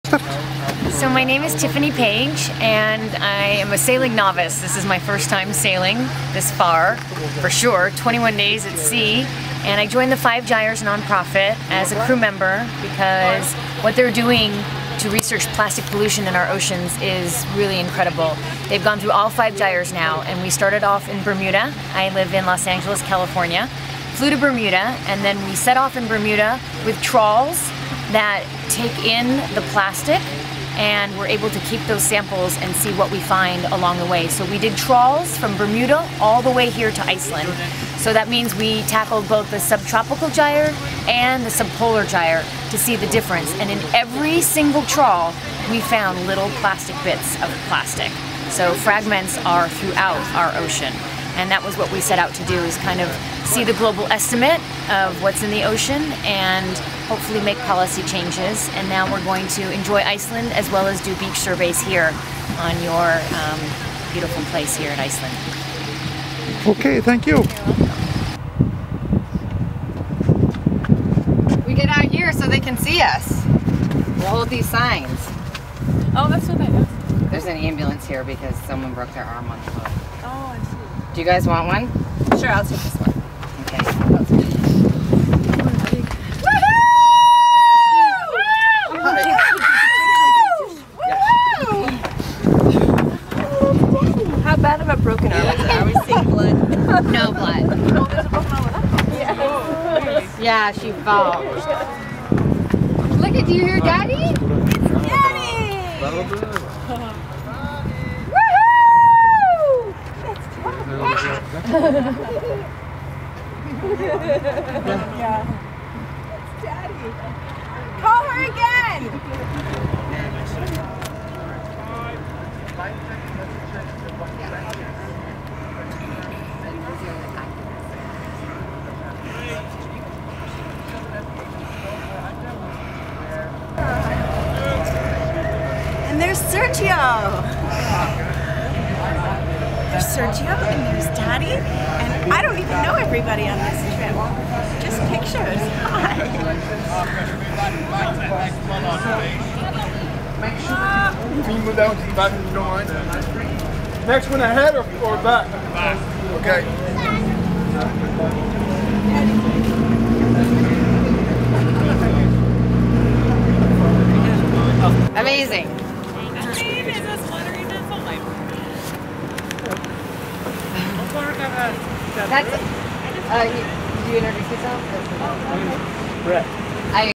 So my name is Tiffany Page and I am a sailing novice. This is my first time sailing this far, for sure, 21 days at sea. And I joined the 5 Gyres nonprofit as a crew member because what they're doing to research plastic pollution in our oceans is really incredible. They've gone through all 5 Gyres now, and we started off in Bermuda. I live in Los Angeles, California. Flew to Bermuda, and then we set off in Bermuda with trawls that take in the plastic, and we're able to keep those samples and see what we find along the way. So we did trawls from Bermuda all the way here to Iceland. So that means we tackled both the subtropical gyre and the subpolar gyre to see the difference. And in every single trawl, we found little plastic bits of plastic. So fragments are throughout our ocean. And that was what we set out to do, is kind of see the global estimate of what's in the ocean and hopefully make policy changes. And now we're going to enjoy Iceland as well as do beach surveys here on your beautiful place here in Iceland. Okay, thank you. We get out here so they can see us. We'll hold these signs. Oh, that's what that is. There's an ambulance here because someone broke their arm on the boat. Oh, I see. Do you guys want one? Sure, I'll take this one. Okay. How bad of a broken arm is it? Are we seeing blood? No blood. Oh, there's a broken arm with that? Yeah. Yeah, she fell. Look at, do you hear Daddy? It's Daddy! Yeah. It's Daddy. Call her again! And there's Sergio! There's Sergio and there's Daddy, and I don't even know everybody on this trip. Just pictures. Hi. Can you move that one to the back if you don't mind? Next one ahead or back? Back. Okay. Amazing. That's, did you introduce yourself? Brett.